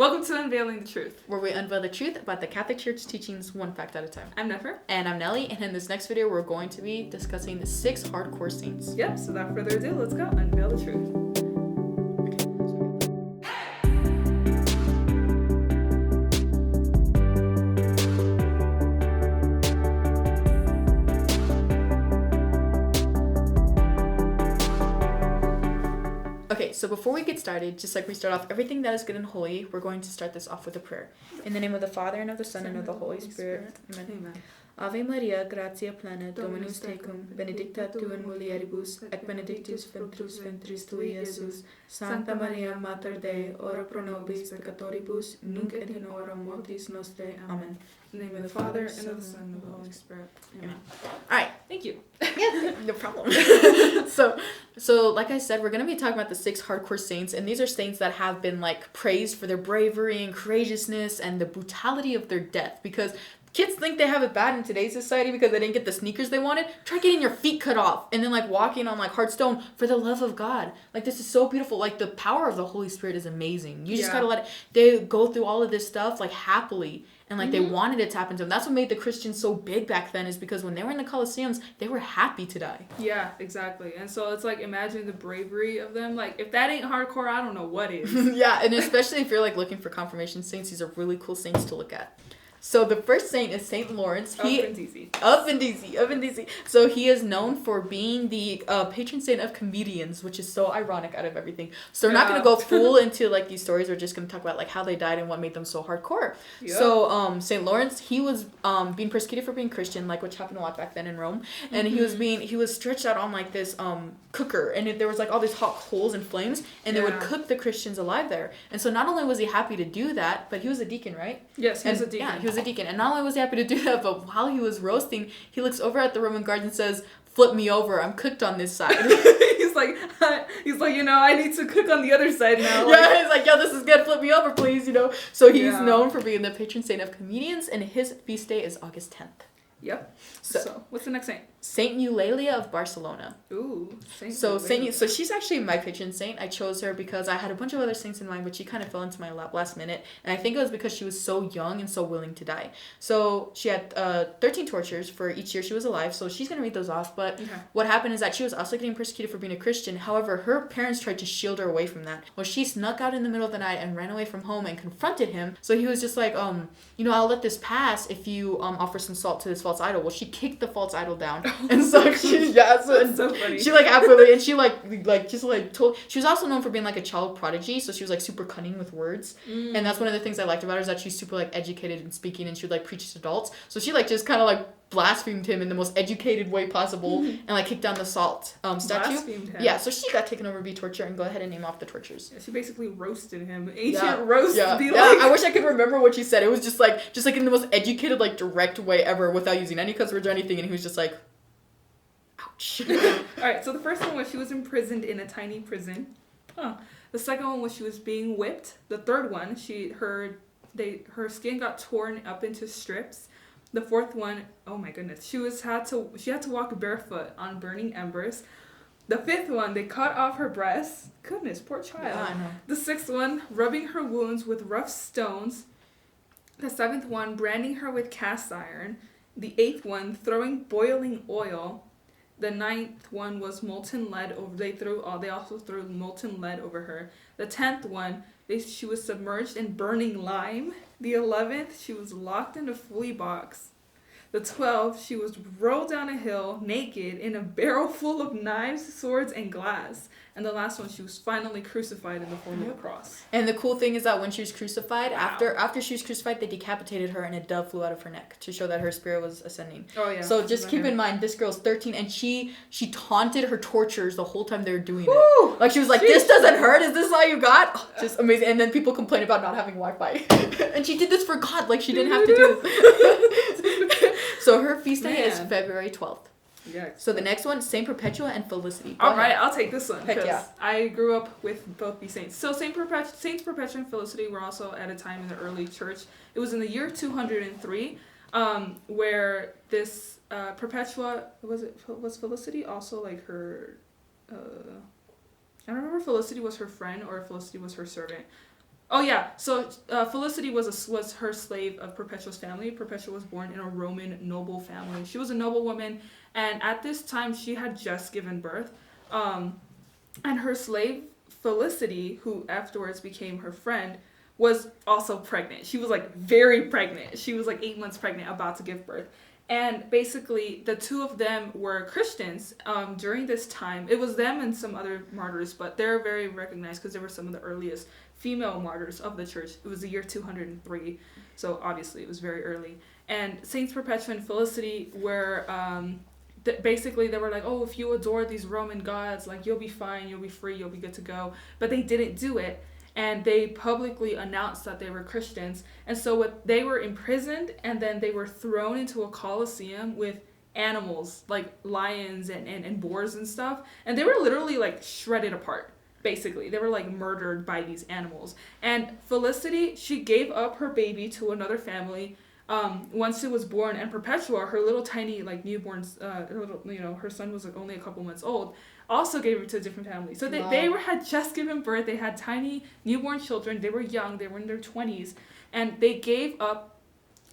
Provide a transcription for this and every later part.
Welcome to Unveiling the Truth, where we unveil the truth about the Catholic Church teachings one fact at a time. I'm Nefer. And I'm Nellie, and in this next video, we're going to be discussing the 6 hardcore saints. Yep, so without further ado, let's go unveil the truth. Okay, so before we get started, just like we start off everything that is good and holy, we're going to start this off with a prayer. In the name of the Father, and of the Son, and of the Holy Spirit. Amen. Amen. Ave Maria, gratia plena, Dominus tecum, benedicta tu in mulieribus, et benedictus fructus ventris tui, Iesus. Sancta Maria, Mater Dei, ora pro nobis peccatoribus, nunc et in hora mortis nostrae. Amen. In the name of the Father, and of the Son, and of the Holy Spirit. Amen. Alright. Thank you. Yeah, no problem. So like I said, we're going to be talking about the 6 hardcore saints, and these are saints that have been like praised for their bravery and courageousness and the brutality of their death, because kids think they have it bad in today's society because they didn't get the sneakers they wanted. Try getting your feet cut off and then like walking on like hard stone for the love of God. Like, this is so beautiful. Like, the power of the Holy Spirit is amazing. You just gotta let it, they go through all of this stuff like happily. And, like, they wanted it to happen to them. That's what made the Christians so big back then, is because when they were in the Colosseums, they were happy to die. Yeah, exactly. And so it's like, imagine the bravery of them. Like, if that ain't hardcore, I don't know what is. Yeah, and especially if you're, like, looking for confirmation saints, these are really cool saints to look at. So the first saint is Saint Lawrence. Of Brindisi. Of Brindisi. So he is known for being the patron saint of comedians, which is so ironic out of everything. So we're not going to go full into like these stories. We're just going to talk about like how they died and what made them so hardcore. Yep. So Saint Lawrence, he was being persecuted for being Christian, like which happened a lot back then in Rome. And he was stretched out on like this cooker, and there was like all these hot coals and flames, and they would cook the Christians alive there. And so not only was he happy to do that, but he was a deacon, right? Yes, he was a deacon. Yeah, he was a deacon. And not only was he happy to do that, but while he was roasting, he looks over at the Roman guards and says, "Flip me over, I'm cooked on this side." he's like, I need to cook on the other side now. Yeah, he's like, yo, this is good, flip me over, please, So he's known for being the patron saint of comedians, and his feast day is August 10th. Yep. So what's the next saint? Saint Eulalia of Barcelona. Ooh, Saint. So she's actually my patron saint. I chose her because I had a bunch of other saints in mind, but she kind of fell into my lap last minute, and I think it was because she was so young and so willing to die. So she had 13 tortures for each year she was alive. So she's gonna read those off. But what happened is that she was also getting persecuted for being a Christian. However, her parents tried to shield her away from that. Well, she snuck out in the middle of the night and ran away from home and confronted him. So he was just like, I'll let this pass if you offer some salt to this false idol. Well, she kicked the false idol down, and so so funny. She like absolutely, and she told. She was also known for being like a child prodigy, so she was like super cunning with words, and that's one of the things I liked about her, is that she's super like educated in speaking, and she would like preach to adults. So she like just kind of like blasphemed him in the most educated way possible, and like kicked down the salt statue. Blasphemed him. Yeah, so she got taken over to be torture, and go ahead and name off the tortures. Yeah, she basically roasted him. Ancient roast. Yeah. I wish I could remember what she said. It was just like in the most educated, like direct way ever, without using any cuss words or anything, and he was just like, ouch. Alright, so the first one was she was imprisoned in a tiny prison. The second one was she was being whipped. The third one, her skin got torn up into strips. The fourth one, oh my goodness, she had to walk barefoot on burning embers. The fifth one, they cut off her breasts. Goodness, poor child. Yeah, I know. The sixth one, rubbing her wounds with rough stones. The seventh one, branding her with cast iron. The eighth one, throwing boiling oil. The ninth one was molten lead over. They also threw molten lead over her. The 10th one, she was submerged in burning lime. The 11th, she was locked in a flea box. The 12th, she was rolled down a hill naked in a barrel full of knives, swords, and glass. And the last one, she was finally crucified in the form of a cross. And the cool thing is that when she was crucified, after she was crucified, they decapitated her and a dove flew out of her neck to show that her spirit was ascending. Oh, yeah. So just keep in mind, this girl's 13, and she taunted her torturers the whole time they were doing Woo! it. Like, she was like, this doesn't hurt? Is this all you got? Oh, just amazing. And then people complain about not having Wi-Fi. And she did this for God. Like, she didn't have to do this. So her feast day is February 12th. Yeah. So the next one, Saint Perpetua and Felicity. All right, I'll take this one because yeah. I grew up with both these saints. So Saints Perpetua and Felicity were also at a time in the early church. It was in the year 203, where this Perpetua was Felicity also like her. I don't remember if Felicity was her friend or if Felicity was her servant. Oh yeah, so Felicity was her slave of Perpetua's family. Perpetua was born in a Roman noble family. She was a noblewoman, and at this time she had just given birth. And her slave Felicity, who afterwards became her friend, was also pregnant. She was like very pregnant. She was like 8 months pregnant, about to give birth. And basically, the two of them were Christians during this time. It was them and some other martyrs, but they're very recognized because they were some of the earliest female martyrs of the church. It was the year 203, so obviously it was very early. And Saints Perpetua and Felicity were, basically they were like, oh, if you adore these Roman gods, like you'll be fine, you'll be free, you'll be good to go. But they didn't do it. And they publicly announced that they were Christians. And so they were imprisoned, and then they were thrown into a coliseum with animals, like lions and boars and stuff. And they were literally like shredded apart, basically. They were like murdered by these animals. And Felicity, she gave up her baby to another family once it was born. And Perpetua, her little tiny like newborn, her son was like only a couple months old, also gave her to a different family. So they had just given birth. They had tiny newborn children. They were young. They were in their 20s. And they gave up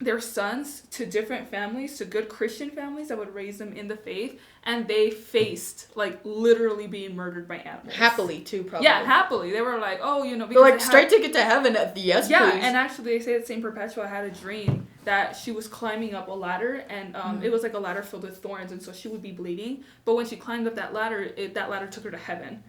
their sons to different families, to good Christian families that would raise them in the faith. And they faced, like, literally being murdered by animals. Happily, too, probably. Yeah, happily. They were like, oh, because they're like, straight ticket to heaven at the yes, yeah, please. And actually, they say that St. Perpetua had a dream that she was climbing up a ladder, and it was like a ladder filled with thorns, and so she would be bleeding. But when she climbed up that ladder, that ladder took her to heaven.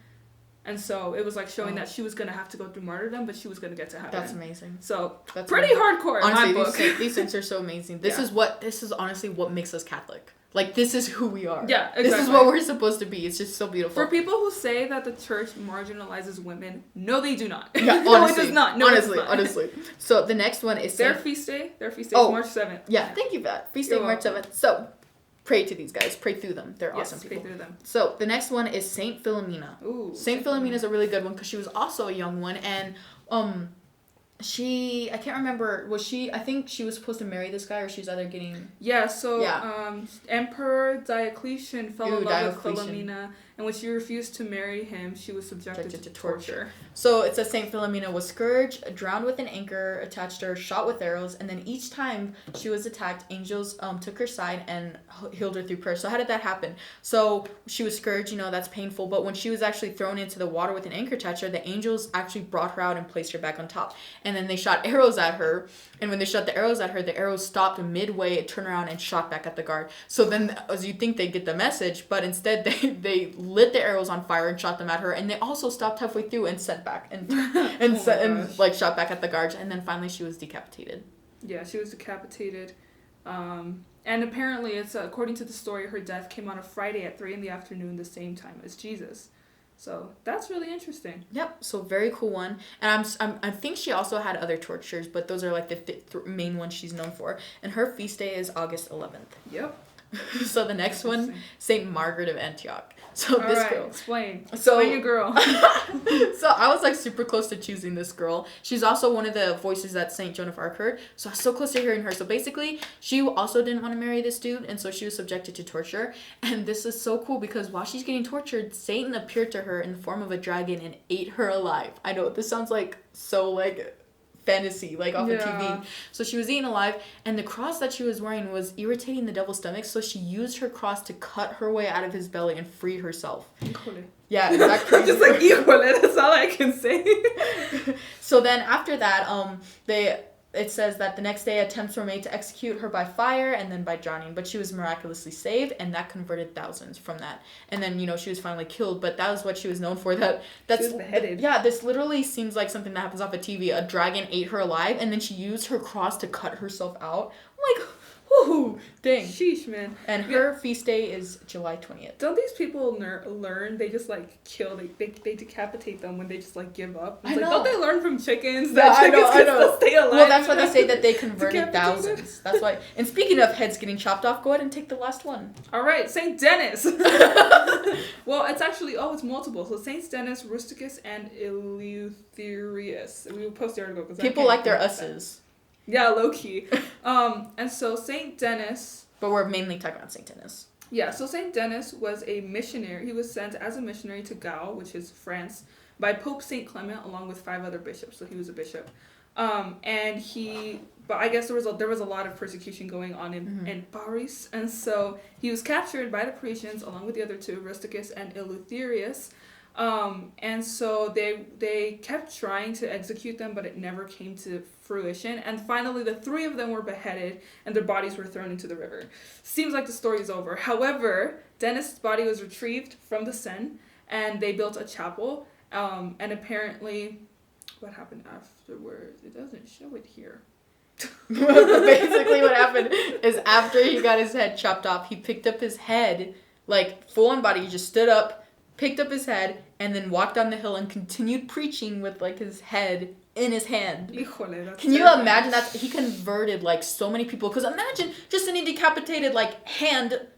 And so it was like showing that she was going to have to go through martyrdom, but she was going to get to heaven. That's amazing. So that's pretty hardcore in honestly, my book. These things are so amazing. This is honestly what makes us Catholic. Like, this is who we are. Yeah, exactly. This is what we're supposed to be. It's just so beautiful. For people who say that the church marginalizes women, no, they do not. Yeah, no, it does not. No, honestly. So the next one is their feast day. Their feast day is March 7th. Yeah, thank you for that. Feast day March 7th. So pray to these guys. Pray through them. They're awesome people. Pray through them. So the next one is Saint Philomena. Ooh, Saint Philomena is a really good one because she was also a young one, and I can't remember, I think she was supposed to marry this guy, or she was either getting... Yeah, Emperor Diocletian fell in love with Philomena, and when she refused to marry him, she was subjected to torture. So it says Saint Philomena was scourged, drowned with an anchor attached to her, shot with arrows, and then each time she was attacked, angels took her side and healed her through prayer. So how did that happen? So she was scourged, that's painful, but when she was actually thrown into the water with an anchor attached to her, the angels actually brought her out and placed her back on top. And then they shot arrows at her, and when they shot the arrows at her, the arrows stopped midway, turned around, and shot back at the guard. So then, as you think, they'd get the message, but instead they lit the arrows on fire and shot them at her, and they also stopped halfway through and sent back and shot back at the guards, and then finally she was decapitated. Yeah, she was decapitated. And apparently, it's according to the story, her death came on a Friday at 3 p.m, the same time as Jesus. So that's really interesting. Yep. So very cool one. And I think she also had other tortures, but those are like the main ones she's known for. And her feast day is August 11th. Yep. So the next one, Saint Margaret of Antioch. So all this right, girl. Explain your girl. So I was like super close to choosing this girl. She's also one of the voices that Saint Joan of Arc heard. So I was so close to hearing her. So basically, she also didn't want to marry this dude, and so she was subjected to torture. And this is so cool because while she's getting tortured, Satan appeared to her in the form of a dragon and ate her alive. I know this sounds like so like fantasy, like off of TV. So she was eaten alive, and the cross that she was wearing was irritating the devil's stomach, so she used her cross to cut her way out of his belly and free herself. Híjole. Yeah, exactly. Just like híjole, that's all I can say. So then after that, it says that the next day attempts were made to execute her by fire and then by drowning, but she was miraculously saved, and that converted thousands from that. And then, she was finally killed, but that was what she was known for. That's she was beheaded. Yeah, this literally seems like something that happens off of TV. A dragon ate her alive, and then she used her cross to cut herself out. I'm like, whoo, dang. Sheesh, man. And her feast day is July 20th. Don't these people learn? They just like kill. They decapitate them when they just like give up. It's don't they learn from chickens? That chickens can still stay alive. Well, that's why they say that they converted thousands. That's why. And speaking of heads getting chopped off, go ahead and take the last one. All right, Saint Denis. Well, it's actually it's multiple. So Saints Denis, Rusticus, and Eleutherius. We will post the article because people like their us's. Yeah, low key. And so Saint Denis. But we're mainly talking about Saint Denis. Yeah, so Saint Denis was a missionary. He was sent as a missionary to Gaul, which is France, by Pope Saint Clement along with 5 other bishops. So he was a bishop. But I guess there was a lot of persecution going on in Paris, and so he was captured by the Parisians along with the other 2, Rusticus and Eleutherius. And so they kept trying to execute them, but it never came to fruition. And finally, the 3 of them were beheaded, and their bodies were thrown into the river. Seems like the story is over. However, Denis' body was retrieved from the Seine, and they built a chapel. And apparently, what happened afterwards? It doesn't show it here. Basically, what happened is after he got his head chopped off, he picked up his head, like full on body. He just stood up, picked up his head, and then walked down the hill and continued preaching with like his head in his hand. Híjole, can you imagine that? He converted like so many people. Because imagine just any decapitated like head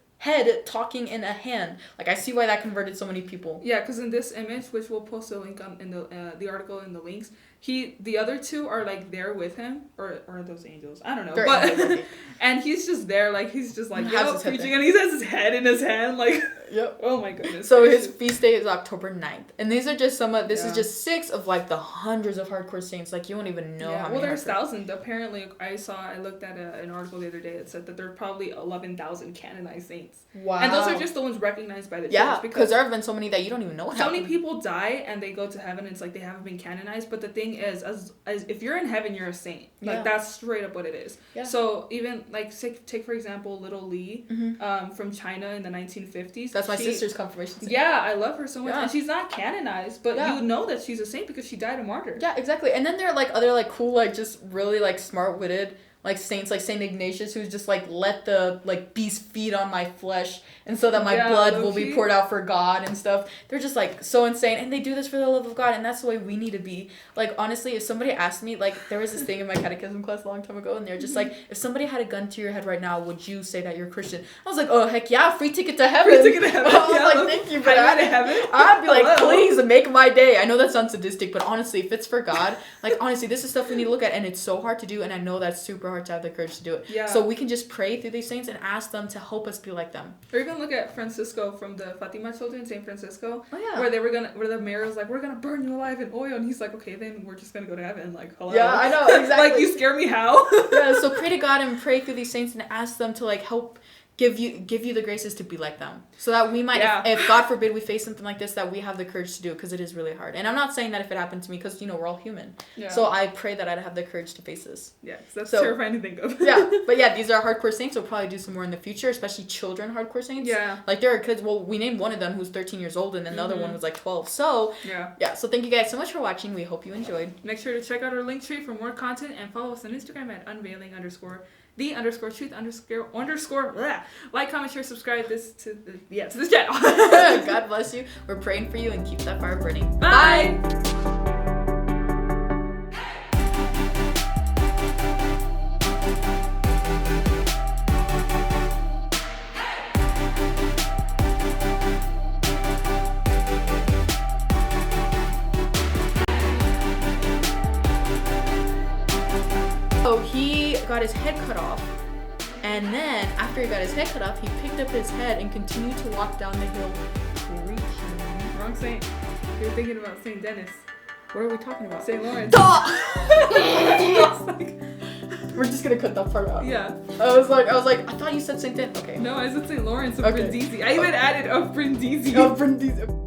talking in a hand. Like, I see why that converted so many people. Yeah, because in this image, which we'll post a link on in the article in the links, the other 2 are like there with him, or are those angels? I don't know. But and he's just there, like he's just like preaching, and he has his head in his hand, like. Yep. Oh my goodness. So his feast day is October 9th. And these are just this is just 6 of like the hundreds of hardcore saints. Like, you won't even know how many. Well, there's thousands. Apparently, I looked at an article the other day that said that there are probably 11,000 canonized saints. Wow. And those are just the ones recognized by the church. Yeah, because there have been so many that you don't even know what happened. So many people die and they go to heaven, and it's like they haven't been canonized. But the thing is, as if you're in heaven, you're a saint. Like, that's straight up what it is. Yeah. So even, like, take for example, Little Li from China in the 1950s. That's my sister's confirmation saint. Yeah, I love her so much. Yeah. And she's not canonized, but you know that she's a saint because she died a martyr. Yeah, exactly. And then there are, like, other, like, cool, like, just really, like, smart-witted, like, saints, like Saint Ignatius, who's just, like, let the, like, beast feed on my flesh, and so that my blood will be poured out for God and stuff. They're just, like, so insane, and they do this for the love of God, and that's the way we need to be. Like, honestly, if somebody asked me, like, there was this thing in my catechism class a long time ago, and they're just like, if somebody had a gun to your head right now, would you say that you're Christian? I was like, oh, heck yeah, free ticket to heaven. Free ticket to heaven. I was like, thank you for that. I'd be like, please, make my day. I know that sounds sadistic, but honestly, if it's for God, like, honestly, this is stuff we need to look at, and it's so hard to do, and I know that's super hard to have the courage to do it. Yeah. So we can just pray through these saints and ask them to help us be like them. Or even look at Francisco from the Fatima children, Saint Francisco. Oh yeah. Where the mayor was like, we're gonna burn you alive in oil, and he's like, okay, then we're just gonna go to heaven. Like, hello. Yeah, I know, exactly. Like, you scare me how? Yeah. So pray to God and pray through these saints and ask them to like help give you the graces to be like them, so that we might, if God forbid we face something like this, that we have the courage to do it, because it is really hard. And I'm not saying that if it happened to me, because we're all human. Yeah. So I pray that I'd have the courage to face this. Yeah, that's terrifying to think of. Yeah, but these are hardcore saints. We'll probably do some more in the future, especially children hardcore saints. Yeah, like there are kids. Well, we named one of them who's 13 years old, and then the other one was like 12. So so thank you guys so much for watching. We hope you enjoyed. Make sure to check out our link tree for more content, and follow us on Instagram at unveiling_the_truth_. Like, comment, share, subscribe to this channel. God bless you. We're praying for you, and keep that fire burning. Bye. So he got his head cut off, and then after he got his head cut off, he picked up his head and continued to walk down the hill preaching. Wrong saint. You're thinking about Saint Denis. What are we talking about? Saint Lawrence. We're just gonna cut that part out. Yeah. I was like, I thought you said Saint Denis. Okay. No, I said Saint Lawrence of Brindisi. I even added of Brindisi. Of Brindisi.